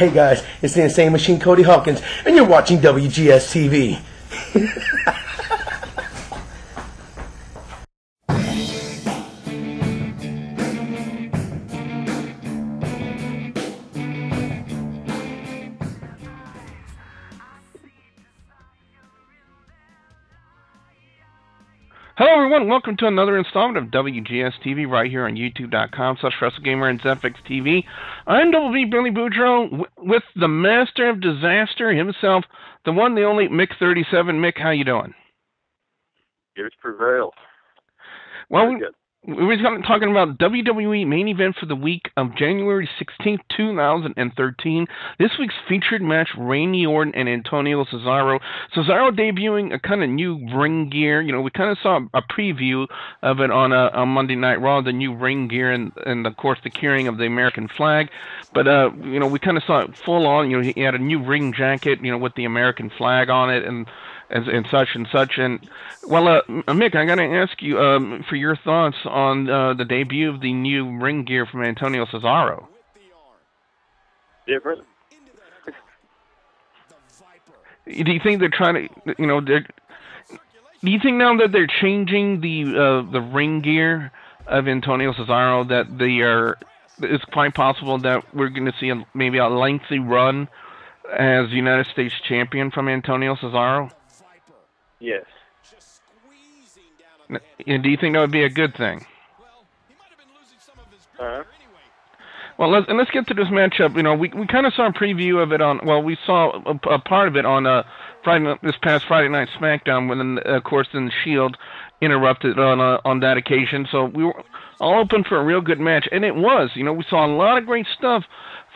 Hey guys, it's the Insane Machine Cody Hawkins, and you're watching WGS-TV. Hello everyone, welcome to another installment of WGS-TV right here on YouTube.com/WrestleGamer and ZFX-TV. I'm Double B Billy Boudreaux with the master of disaster himself, the one, the only Mick 37. Mick, how you doing? It's prevailed. Well, we were talking about WWE main event for the week of January 16th, 2013. This week's featured match, Randy Orton and Antonio Cesaro. Cesaro debuting a kind of new ring gear. You know, we kind of saw a preview of it on Monday Night Raw, the new ring gear and of course, the carrying of the American flag. But, you know, we kind of saw it full on. You know, he had a new ring jacket, you know, with the American flag on it and such and such. And, well, Mick, I got to ask you for your thoughts on the debut of the new ring gear from Antonio Cesaro. Different. Do you think they're trying to, you know, do you think now that they're changing the ring gear of Antonio Cesaro that it's quite possible that we're going to see maybe a lengthy run as United States champion from Antonio Cesaro? Yes. And do you think that would be a good thing? Well, let's get to this matchup. You know, we kind of saw a preview of it on. Well, we saw a part of it on this past Friday Night SmackDown, when of course the Shield interrupted on that occasion. So we were all open for a real good match, and it was. You know, we saw a lot of great stuff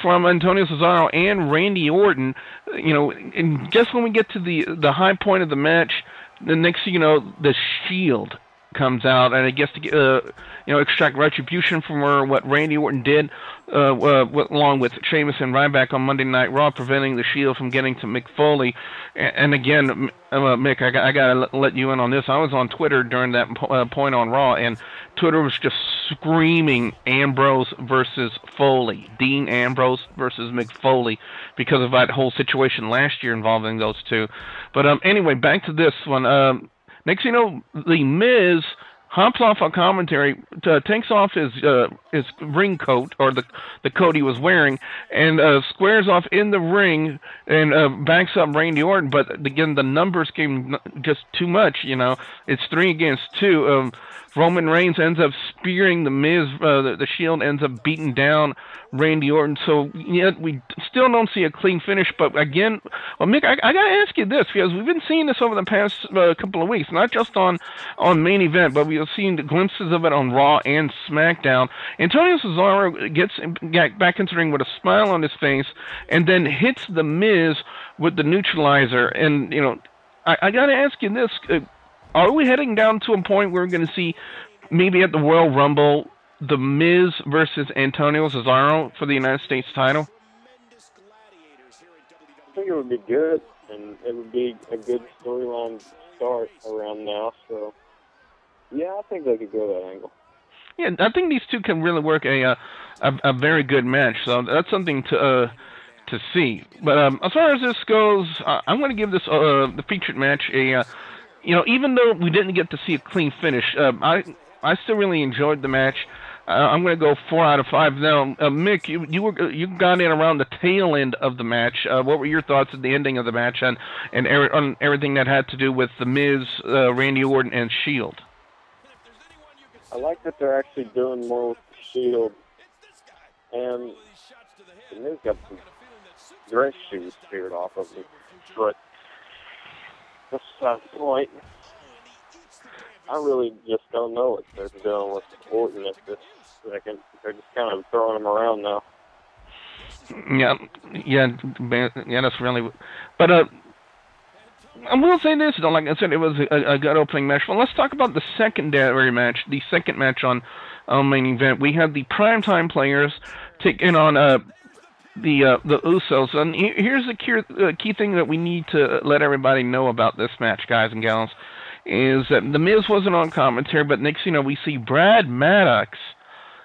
from Antonio Cesaro and Randy Orton. You know, and just when we get to the high point of the match, the next thing you know, the Shield comes out, and I guess to extract retribution from what Randy Orton did, along with Sheamus and Ryback on Monday Night Raw, preventing the Shield from getting to Mick Foley. And again, Mick, I gotta let you in on this. I was on Twitter during that point on Raw, and Twitter was just screaming Ambrose versus Foley, Dean Ambrose versus Mick Foley, because of that whole situation last year involving those two. But anyway, back to this one. Next thing you know, The Miz hops off on commentary, takes off his ring coat, or the coat he was wearing, and squares off in the ring and backs up Randy Orton. But again, the numbers came just too much. You know, it's 3 against 2. Roman Reigns ends up spearing the Miz. The Shield ends up beating down Randy Orton. So yet we still don't see a clean finish. But again, well, Mick, I got to ask you this, because we've been seeing this over the past couple of weeks, not just on main event, but we've seen glimpses of it on Raw and SmackDown. Antonio Cesaro gets back into the ring with a smile on his face, and then hits the Miz with the neutralizer. And you know, I got to ask you this. Are we heading down to a point where we're going to see, maybe at the Royal Rumble, The Miz versus Antonio Cesaro for the United States title? I think it would be good, and it would be a good storyline start around now. So, yeah, I think they could go that angle. Yeah, I think these two can really work a very good match. So that's something to see. But as far as this goes, I'm going to give this the featured match a. You know, even though we didn't get to see a clean finish, I still really enjoyed the match. I'm going to go 4 out of 5 now. Mick, you got in around the tail end of the match. What were your thoughts at the ending of the match on everything that had to do with the Miz, Randy Orton, and Shield? I like that they're actually doing more with the Shield, and the Miz got some dress shoes speared off of me, but that's not the point. I really just don't know what they're doing with Orton at this second. They're just kind of throwing him around now. Yeah, that's really. But I will say this, though. Like I said, it was a good opening match. Well, let's talk about the secondary match, the second match on main event. We had the primetime players taking on the Usos, and here's the key thing that we need to let everybody know about this match, guys and gals, is that the Miz wasn't on commentary, but next thing you know, we see Brad Maddox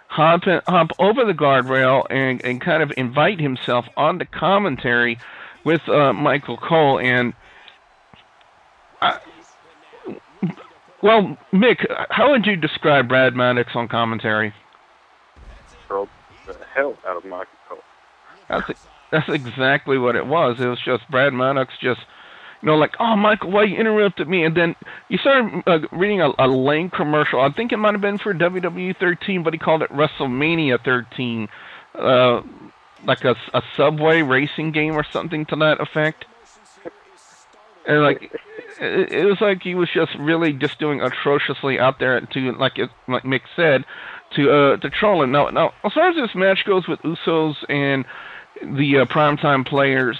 hop over the guardrail and kind of invite himself onto commentary with Michael Cole. And well, Mick, how would you describe Brad Maddox on commentary? Broke the hell out of Michael Cole. That's exactly what it was. It was just Brad Maddox just, like, oh, Michael, why you interrupted me? And then you started reading a lame commercial. I think it might have been for WWE 13, but he called it WrestleMania 13, like a Subway racing game or something to that effect. And like, it was like he was just really just doing atrociously out there to, like Mick said, to troll him. Now, as far as this match goes with Usos and the primetime players,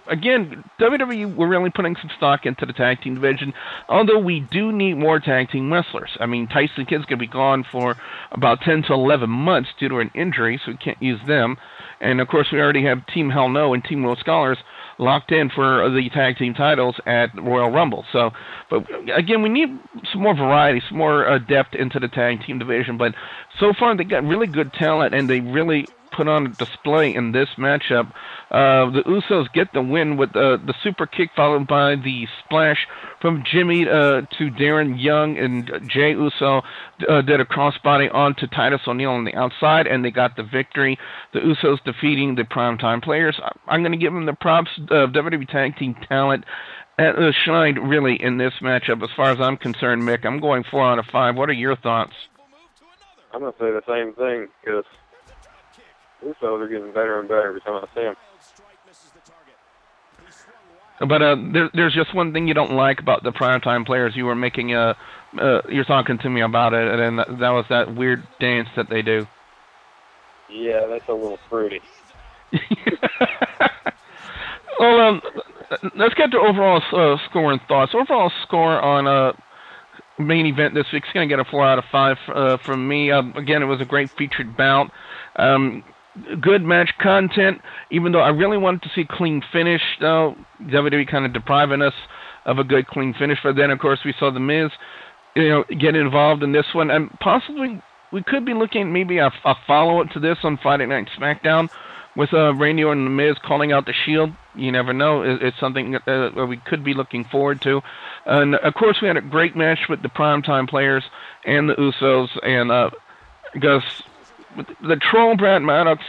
again, WWE, we're really putting some stock into the tag team division, although we do need more tag team wrestlers. I mean, Tyson Kidd's going to be gone for about 10 to 11 months due to an injury, so we can't use them. And, of course, we already have Team Hell No and Team World Scholars locked in for the tag team titles at Royal Rumble. So, but again, we need some more variety, some more depth into the tag team division. But so far, they got really good talent, and they really put on a display in this matchup. The Usos get the win with the super kick, followed by the splash from Jimmy to Darren Young, and Jay Uso did a crossbody onto Titus O'Neil on the outside, and they got the victory. The Usos defeating the primetime players. I'm going to give them the props. WWE Tag Team talent shined really in this matchup. As far as I'm concerned, Mick, I'm going 4 out of 5. What are your thoughts? I'm going to say the same thing, because Usos are getting better and better every time I see them. But there's just one thing you don't like about the primetime players. You were making you're talking to me about it, and that was that weird dance that they do. Yeah, that's a little fruity. Well, let's get to overall score and thoughts. Overall score on main event this week's going to get a 4 out of 5 from me. Again, it was a great featured bout. Good match content, even though I really wanted to see clean finish, though. WWE kind of depriving us of a good clean finish. But then, of course, we saw The Miz, get involved in this one. And possibly we could be looking at maybe a follow-up to this on Friday Night SmackDown with Randy Orton and The Miz calling out the Shield. You never know. It's something we could be looking forward to. And, of course, we had a great match with the primetime players and the Usos. And because the troll Brad Maddox,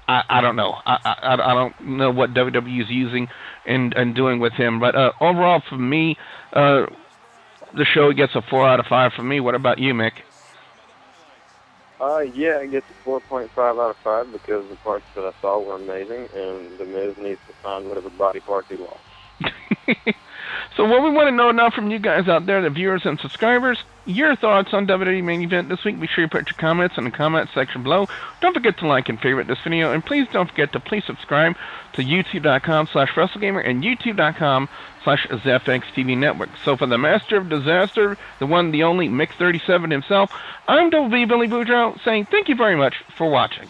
I don't know. I don't know what WWE is using and doing with him. But overall, for me, the show gets a 4 out of 5 from me. What about you, Mick? Yeah, it gets a 4.5 out of 5 because the parts that I saw were amazing, and The Miz needs to find whatever body parts he lost. So what we want to know now from you guys out there, the viewers and subscribers, your thoughts on WWE Main Event this week. Be sure you put your comments in the comment section below. Don't forget to like and favorite this video, and please don't forget to subscribe to youtube.com/WrestleGamer and youtube.com/ZFXTV Network. So for the Master of Disaster, the one, the only, Mick37 himself, I'm WB Billy Boudreaux saying thank you very much for watching.